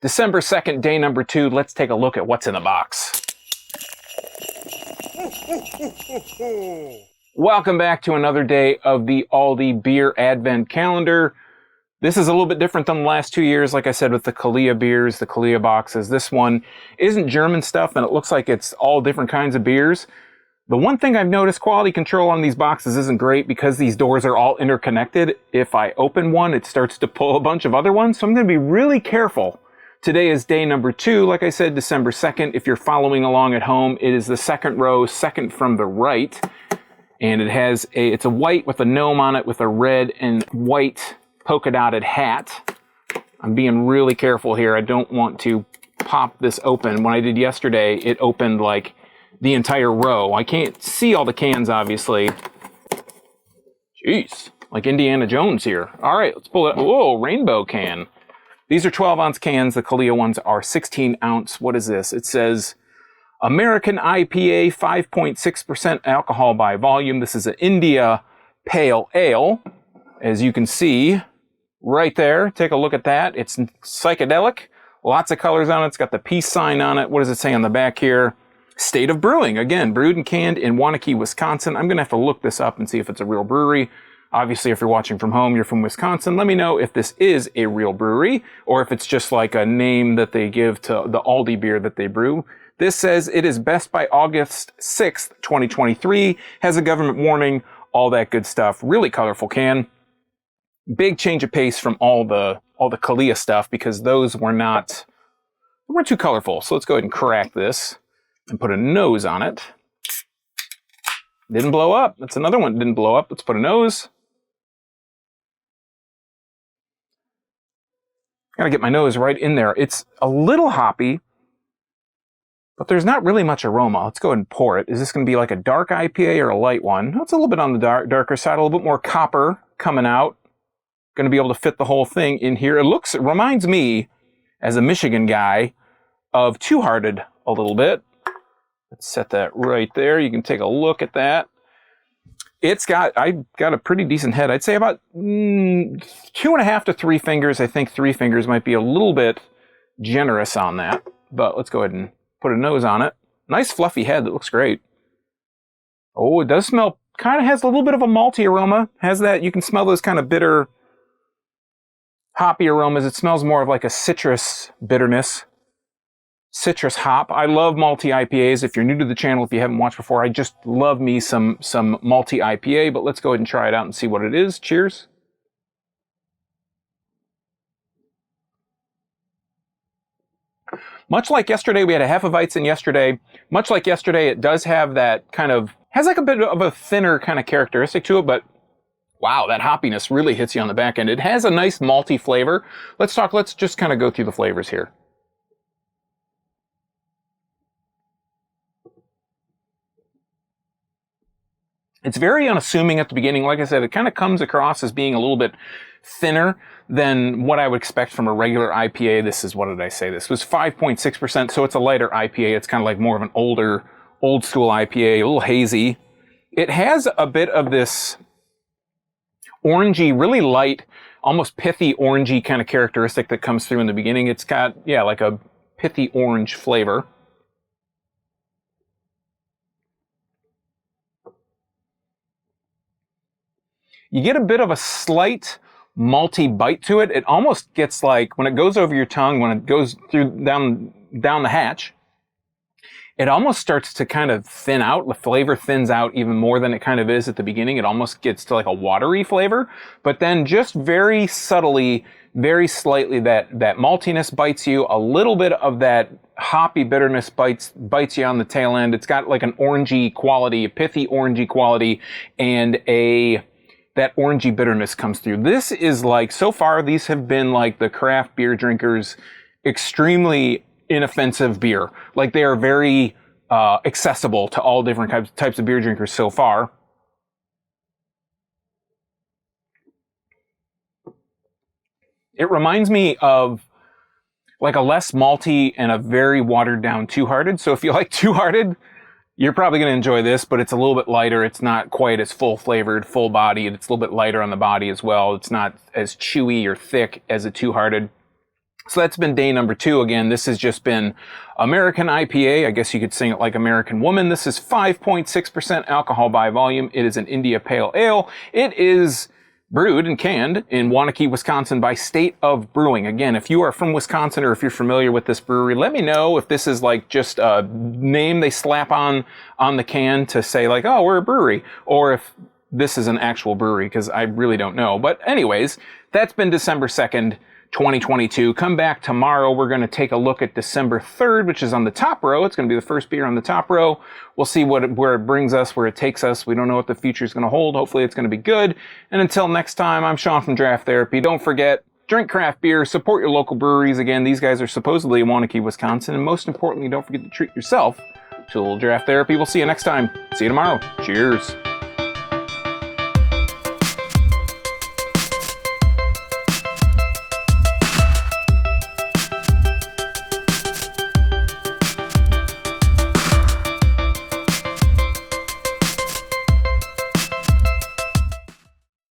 December 2nd, day number 2. Let's take a look at what's in the box. Welcome back to another day of the Aldi Beer Advent Calendar. This is a little bit different than the last 2 years, like I said, with the Kalia beers, the Kalia boxes. This one isn't German stuff, and it looks like it's all different kinds of beers. The one thing I've noticed, quality control on these boxes isn't great because these doors are all interconnected. If I open one, it starts to pull a bunch of other ones, so I'm going to be really careful. Today is day number 2, like I said, December 2nd. If you're following along at home, it is the second row, second from the right. And it's a white with a gnome on it with a red and white polka dotted hat. I'm being really careful here. I don't want to pop this open. When I did yesterday, it opened like the entire row. I can't see all the cans, obviously. Jeez, like Indiana Jones here. All right, let's pull it. Whoa, rainbow can. These are 12-ounce cans. The Kalia ones are 16-ounce. What is this? It says American IPA, 5.6% alcohol by volume. This is an India Pale Ale. As you can see right there, take a look at that. It's psychedelic. Lots of colors on it. It's got the peace sign on it. What does it say on the back here? State of Brewing. Again, brewed and canned in Waunakee, Wisconsin. I'm going to have to look this up and see if it's a real brewery. Obviously, if you're watching from home, you're from Wisconsin, let me know if this is a real brewery or if it's just like a name that they give to the Aldi beer that they brew. This says it is best by August 6th, 2023, has a government warning, all that good stuff. Really colorful can. Big change of pace from all the Kalia stuff because those weren't too colorful. So let's go ahead and crack this and put a nose on it. Didn't blow up. That's another one that didn't blow up. Let's put a nose. Gotta get my nose right in there. It's a little hoppy, but there's not really much aroma. Let's go ahead and pour it. Is this going to be like a dark IPA or a light one? It's a little bit on the darker side, a little bit more copper coming out. Going to be able to fit the whole thing in here. It reminds me, as a Michigan guy, of Two Hearted a little bit. Let's set that right there. You can take a look at that. I got a pretty decent head. I'd say about 2.5 to 3 fingers. I think 3 fingers might be a little bit generous on that. But let's go ahead and put a nose on it. Nice fluffy head. That looks great. Oh, it does smell, kind of has a little bit of a malty aroma. Has that, you can smell those kind of bitter, hoppy aromas. It smells more of like a citrus bitterness. Citrus hop. I love malty IPAs. If you're new to the channel, if you haven't watched before, I just love me some malty IPA, but let's go ahead and try it out and see what it is. Cheers. Much like yesterday, we had a Hefeweizen yesterday. Much like yesterday, it does have that kind of, has like a bit of a thinner kind of characteristic to it, but wow, that hoppiness really hits you on the back end. It has a nice malty flavor. Let's just kind of go through the flavors here. It's very unassuming at the beginning. Like I said, it kind of comes across as being a little bit thinner than what I would expect from a regular IPA. This is, what did I say? This was 5.6%, so it's a lighter IPA. It's kind of like more of an old school IPA, a little hazy. It has a bit of this orangey, really light, almost pithy orangey kind of characteristic that comes through in the beginning. It's got, yeah, like a pithy orange flavor. You get a bit of a slight malty bite to it. It almost gets like, when it goes over your tongue, when it goes through down the hatch, it almost starts to kind of thin out. The flavor thins out even more than it kind of is at the beginning. It almost gets to like a watery flavor, but then just very subtly, very slightly, that maltiness bites you. A little bit of that hoppy bitterness bites you on the tail end. It's got like an orangey quality, a pithy orangey quality, and that orangey bitterness comes through. This is like, so far, these have been like the craft beer drinkers' extremely inoffensive beer. Like, they are very accessible to all different types of beer drinkers so far. It reminds me of like a less malty and a very watered down Two Hearted. So if you like Two Hearted, you're probably going to enjoy this, but it's a little bit lighter. It's not quite as full flavored, full bodied. It's a little bit lighter on the body as well. It's not as chewy or thick as a Two Hearted. So that's been day number 2. Again, this has just been American IPA. I guess you could sing it like American Woman. This is 5.6% alcohol by volume. It is an India Pale Ale. It is brewed and canned in Waunakee, Wisconsin by State of Brewing. Again, if you are from Wisconsin or if you're familiar with this brewery, let me know if this is like just a name they slap on the can to say like, oh, we're a brewery, or if this is an actual brewery, because I really don't know. But anyways, that's been December 2nd. 2022. Come back tomorrow. We're going to take a look at December 3rd, which is on the top row. It's going to be the first beer on the top row. We'll see where it brings us, where it takes us. We don't know what the future is going to hold. Hopefully it's going to be good. And until next time, I'm Sean from Draft Therapy. Don't forget, drink craft beer, support your local breweries. Again, these guys are supposedly in Waunakee, Wisconsin. And most importantly, don't forget to treat yourself to a little Draft Therapy. We'll see you next time. See you tomorrow. Cheers.